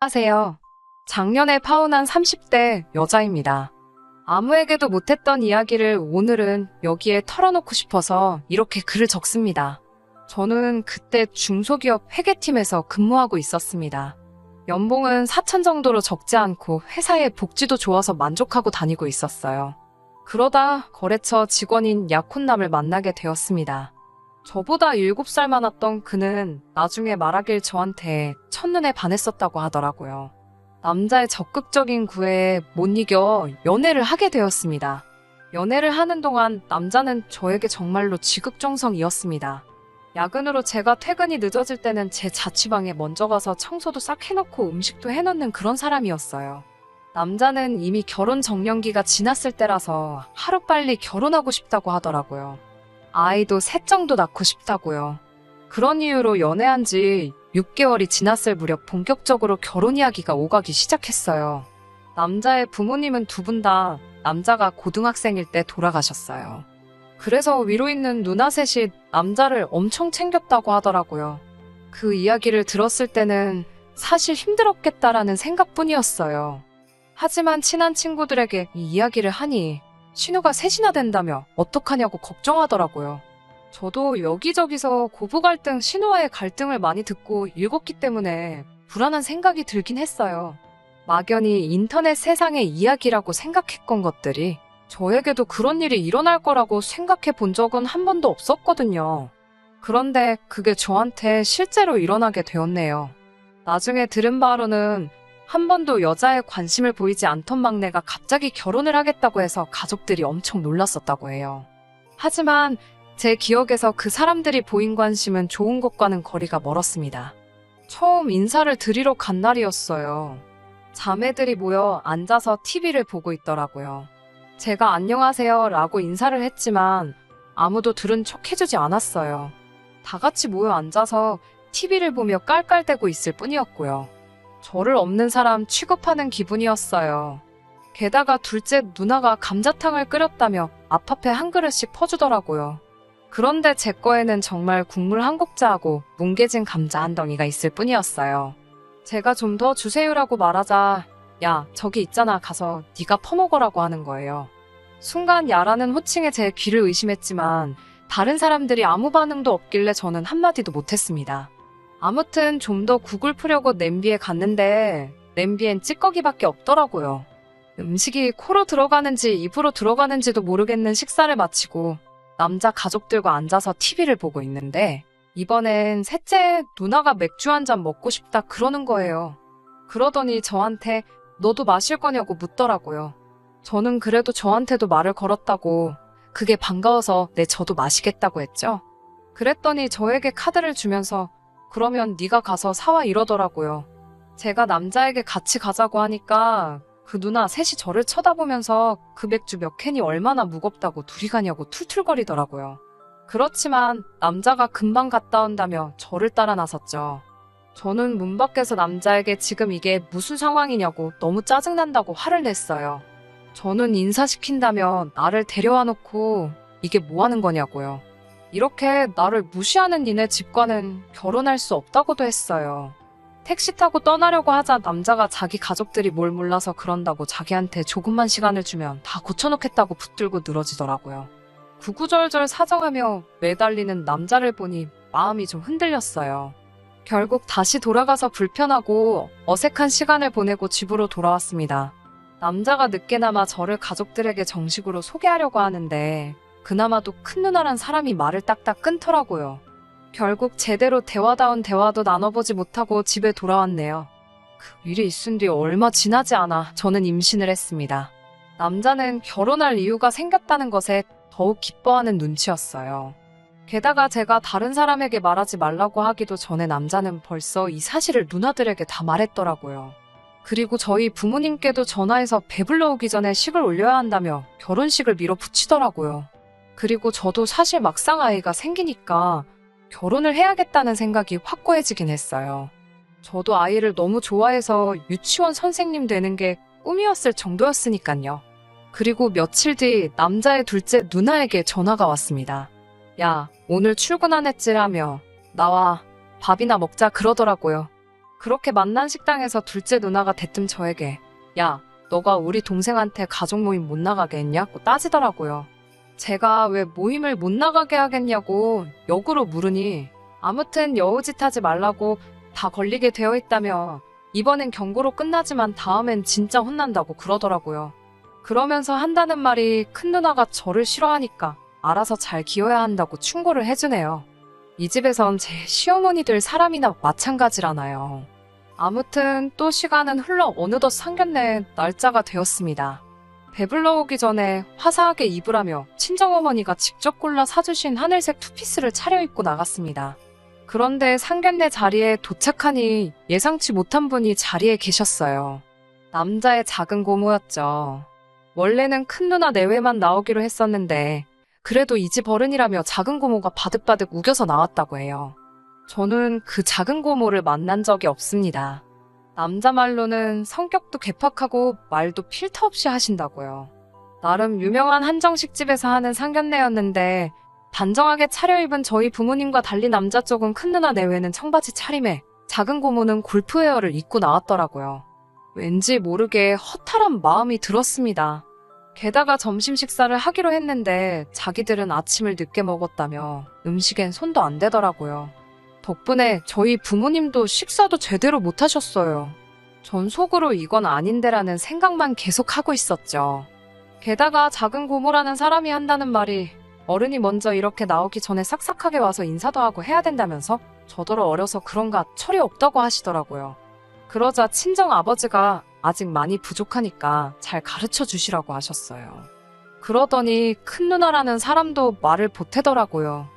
안녕하세요. 작년에 파혼한 30대 여자입니다. 아무에게도 못했던 이야기를 오늘은 여기에 털어놓고 싶어서 이렇게 글을 적습니다. 저는 그때 중소기업 회계팀에서 근무하고 있었습니다. 연봉은 4천 정도로 적지 않고 회사의 복지도 좋아서 만족하고 다니고 있었어요. 그러다 거래처 직원인 약혼남을 만나게 되었습니다. 저보다 7살 많았던 그는 나중에 말하길 저한테 첫눈에 반했었다고 하더라고요. 남자의 적극적인 구애에 못 이겨 연애를 하게 되었습니다. 연애를 하는 동안 남자는 저에게 정말로 지극정성이었습니다. 야근으로 제가 퇴근이 늦어질 때는 제 자취방에 먼저 가서 청소도 싹 해놓고 음식도 해놓는 그런 사람이었어요. 남자는 이미 결혼 정년기가 지났을 때라서 하루빨리 결혼하고 싶다고 하더라고요. 아이도 셋 정도 낳고 싶다고요. 그런 이유로 연애한 지 6개월이 지났을 무렵 본격적으로 결혼 이야기가 오가기 시작했어요. 남자의 부모님은 두 분 다 남자가 고등학생일 때 돌아가셨어요. 그래서 위로 있는 누나 셋이 남자를 엄청 챙겼다고 하더라고요. 그 이야기를 들었을 때는 사실 힘들었겠다라는 생각뿐이었어요. 하지만 친한 친구들에게 이 이야기를 하니 신우가 셋이나 된다며 어떡하냐고 걱정하더라고요. 저도 여기저기서 고부 갈등, 신우와의 갈등을 많이 듣고 읽었기 때문에 불안한 생각이 들긴 했어요. 막연히 인터넷 세상의 이야기라고 생각했던 것들이 저에게도 그런 일이 일어날 거라고 생각해 본 적은 한 번도 없었거든요. 그런데 그게 저한테 실제로 일어나게 되었네요. 나중에 들은 바로는 한 번도 여자에 관심을 보이지 않던 막내가 갑자기 결혼을 하겠다고 해서 가족들이 엄청 놀랐었다고 해요. 하지만 제 기억에서 그 사람들이 보인 관심은 좋은 것과는 거리가 멀었습니다. 처음 인사를 드리러 간 날이었어요. 자매들이 모여 앉아서 TV를 보고 있더라고요. 제가 안녕하세요 라고 인사를 했지만 아무도 들은 척 해주지 않았어요. 다 같이 모여 앉아서 TV를 보며 깔깔대고 있을 뿐이었고요. 저를 없는 사람 취급하는 기분이었어요. 게다가 둘째 누나가 감자탕을 끓였다며 앞앞에 한 그릇씩 퍼주더라고요. 그런데 제 거에는 정말 국물 한 국자하고 뭉개진 감자 한 덩이가 있을 뿐이었어요. 제가 좀 더 주세요라고 말하자 야 저기 있잖아 가서 네가 퍼먹으라고 하는 거예요. 순간 야라는 호칭에 제 귀를 의심했지만 다른 사람들이 아무 반응도 없길래 저는 한마디도 못했습니다. 아무튼 좀 더 국을 풀려고 냄비에 갔는데 냄비엔 찌꺼기밖에 없더라고요. 음식이 코로 들어가는지 입으로 들어가는지도 모르겠는 식사를 마치고 남자 가족들과 앉아서 TV를 보고 있는데 이번엔 셋째 누나가 맥주 한 잔 먹고 싶다 그러는 거예요. 그러더니 저한테 너도 마실 거냐고 묻더라고요. 저는 그래도 저한테도 말을 걸었다고 그게 반가워서 네 저도 마시겠다고 했죠. 그랬더니 저에게 카드를 주면서 그러면 네가 가서 사와 이러더라고요. 제가 남자에게 같이 가자고 하니까 그 누나 셋이 저를 쳐다보면서 그 맥주 몇 캔이 얼마나 무겁다고 둘이 가냐고 툴툴거리더라고요. 그렇지만 남자가 금방 갔다 온다며 저를 따라 나섰죠. 저는 문 밖에서 남자에게 지금 이게 무슨 상황이냐고 너무 짜증난다고 화를 냈어요. 저는 인사시킨다며 나를 데려와 놓고 이게 뭐 하는 거냐고요. 이렇게 나를 무시하는 니네 집과는 결혼할 수 없다고도 했어요. 택시 타고 떠나려고 하자 남자가 자기 가족들이 뭘 몰라서 그런다고 자기한테 조금만 시간을 주면 다 고쳐놓겠다고 붙들고 늘어지더라고요. 구구절절 사정하며 매달리는 남자를 보니 마음이 좀 흔들렸어요. 결국 다시 돌아가서 불편하고 어색한 시간을 보내고 집으로 돌아왔습니다. 남자가 늦게나마 저를 가족들에게 정식으로 소개하려고 하는데 그나마도 큰 누나란 사람이 말을 딱딱 끊더라고요. 결국 제대로 대화다운 대화도 나눠보지 못하고 집에 돌아왔네요. 그 일이 있은 뒤 얼마 지나지 않아 저는 임신을 했습니다. 남자는 결혼할 이유가 생겼다는 것에 더욱 기뻐하는 눈치였어요. 게다가 제가 다른 사람에게 말하지 말라고 하기도 전에 남자는 벌써 이 사실을 누나들에게 다 말했더라고요. 그리고 저희 부모님께도 전화해서 배불러 오기 전에 식을 올려야 한다며 결혼식을 밀어붙이더라고요. 그리고 저도 사실 막상 아이가 생기니까 결혼을 해야겠다는 생각이 확고해지긴 했어요. 저도 아이를 너무 좋아해서 유치원 선생님 되는 게 꿈이었을 정도였으니까요. 그리고 며칠 뒤 남자의 둘째 누나에게 전화가 왔습니다. 야, 오늘 출근 안 했지라며 나와 밥이나 먹자 그러더라고요. 그렇게 만난 식당에서 둘째 누나가 대뜸 저에게 야, 너가 우리 동생한테 가족 모임 못 나가게 했냐고 따지더라고요. 제가 왜 모임을 못 나가게 하겠냐고 역으로 물으니 아무튼 여우짓 하지 말라고 다 걸리게 되어 있다며 이번엔 경고로 끝나지만 다음엔 진짜 혼난다고 그러더라고요. 그러면서 한다는 말이 큰 누나가 저를 싫어하니까 알아서 잘 기어야 한다고 충고를 해주네요. 이 집에선 제 시어머니들 사람이나 마찬가지라나요. 아무튼 또 시간은 흘러 어느덧 상견례 날짜가 되었습니다. 배불러 오기 전에 화사하게 입으라며 친정어머니가 직접 골라 사주신 하늘색 투피스를 차려입고 나갔습니다. 그런데 상견례 자리에 도착하니 예상치 못한 분이 자리에 계셨어요. 남자의 작은 고모였죠. 원래는 큰 누나 내외만 나오기로 했었는데 그래도 이 집 어른이라며 작은 고모가 바득바득 우겨서 나왔다고 해요. 저는 그 작은 고모를 만난 적이 없습니다. 남자 말로는 성격도 개팍하고 말도 필터 없이 하신다고요. 나름 유명한 한정식 집에서 하는 상견례였는데 단정하게 차려입은 저희 부모님과 달리 남자 쪽은 큰 누나 내외는 청바지 차림에 작은 고모는 골프웨어를 입고 나왔더라고요. 왠지 모르게 허탈한 마음이 들었습니다. 게다가 점심 식사를 하기로 했는데 자기들은 아침을 늦게 먹었다며 음식엔 손도 안 대더라고요. 덕분에 저희 부모님도 식사도 제대로 못 하셨어요. 전 속으로 이건 아닌데라는 생각만 계속하고 있었죠. 게다가 작은 고모라는 사람이 한다는 말이 어른이 먼저 이렇게 나오기 전에 싹싹하게 와서 인사도 하고 해야 된다면서 저더러 어려서 그런가 철이 없다고 하시더라고요. 그러자 친정 아버지가 아직 많이 부족하니까 잘 가르쳐 주시라고 하셨어요. 그러더니 큰 누나라는 사람도 말을 보태더라고요.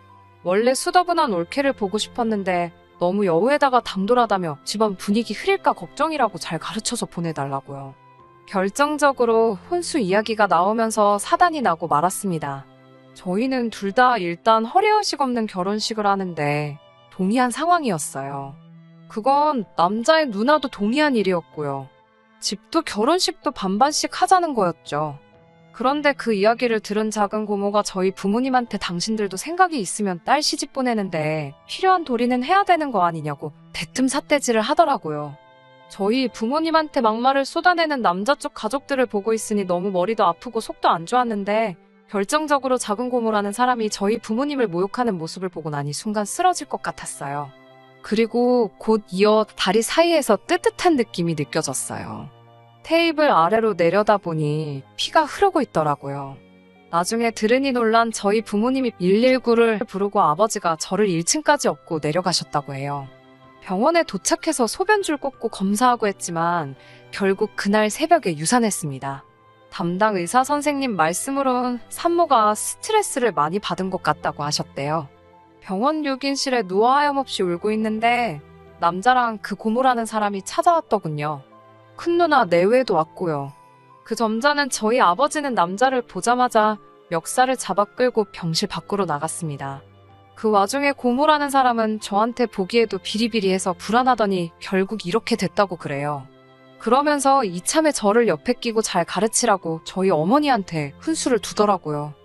원래 수더분한 올케를 보고 싶었는데 너무 여우에다가 당돌하다며 집안 분위기 흐릴까 걱정이라고 잘 가르쳐서 보내달라고요. 결정적으로 혼수 이야기가 나오면서 사단이 나고 말았습니다. 저희는 둘 다 일단 허례허식 없는 결혼식을 하는데 동의한 상황이었어요. 그건 남자의 누나도 동의한 일이었고요. 집도 결혼식도 반반씩 하자는 거였죠. 그런데 그 이야기를 들은 작은 고모가 저희 부모님한테 당신들도 생각이 있으면 딸 시집 보내는데 필요한 도리는 해야 되는 거 아니냐고 대뜸 삿대질을 하더라고요. 저희 부모님한테 막말을 쏟아내는 남자 쪽 가족들을 보고 있으니 너무 머리도 아프고 속도 안 좋았는데 결정적으로 작은 고모라는 사람이 저희 부모님을 모욕하는 모습을 보고 나니 순간 쓰러질 것 같았어요. 그리고 곧 이어 다리 사이에서 뜨뜻한 느낌이 느껴졌어요. 테이블 아래로 내려다보니 피가 흐르고 있더라고요. 나중에 들으니 놀란 저희 부모님이 119를 부르고 아버지가 저를 1층까지 업고 내려가셨다고 해요. 병원에 도착해서 소변줄 꽂고 검사하고 했지만 결국 그날 새벽에 유산했습니다. 담당 의사 선생님 말씀으론 산모가 스트레스를 많이 받은 것 같다고 하셨대요. 병원 유긴실에 누워 하염없이 울고 있는데 남자랑 그 고모라는 사람이 찾아왔더군요. 큰 누나 내외도 왔고요. 그 점자는 저희 아버지는 남자를 보자마자 멱살을 잡아 끌고 병실 밖으로 나갔습니다. 그 와중에 고모라는 사람은 저한테 보기에도 비리비리해서 불안하더니 결국 이렇게 됐다고 그래요. 그러면서 이참에 저를 옆에 끼고 잘 가르치라고 저희 어머니한테 훈수를 두더라고요.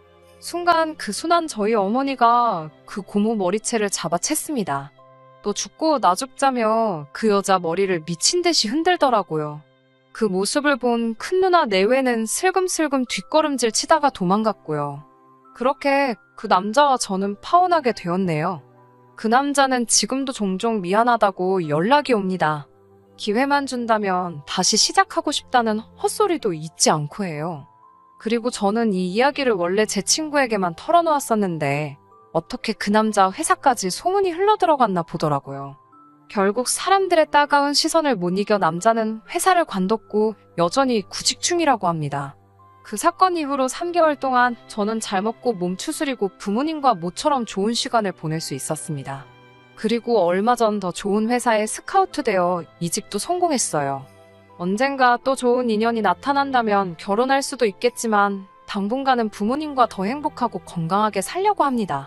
순간 그 순한 저희 어머니가 그 고모 머리채를 잡아챘습니다. 너 죽고 나 죽자며 그 여자 머리를 미친 듯이 흔들더라고요. 그 모습을 본 큰 누나 내외는 슬금슬금 뒷걸음질 치다가 도망갔고요. 그렇게 그 남자와 저는 파혼하게 되었네요. 그 남자는 지금도 종종 미안하다고 연락이 옵니다. 기회만 준다면 다시 시작하고 싶다는 헛소리도 잊지 않고 해요. 그리고 저는 이 이야기를 원래 제 친구에게만 털어놓았었는데 어떻게 그 남자 회사까지 소문이 흘러들어갔나 보더라고요. 결국 사람들의 따가운 시선을 못 이겨 남자는 회사를 관뒀고 여전히 구직 중이라고 합니다. 그 사건 이후로 3개월 동안 저는 잘 먹고 몸 추스리고 부모님과 모처럼 좋은 시간을 보낼 수 있었습니다. 그리고 얼마 전 더 좋은 회사에 스카우트되어 이직도 성공했어요. 언젠가 또 좋은 인연이 나타난다면 결혼할 수도 있겠지만 당분간은 부모님과 더 행복하고 건강하게 살려고 합니다.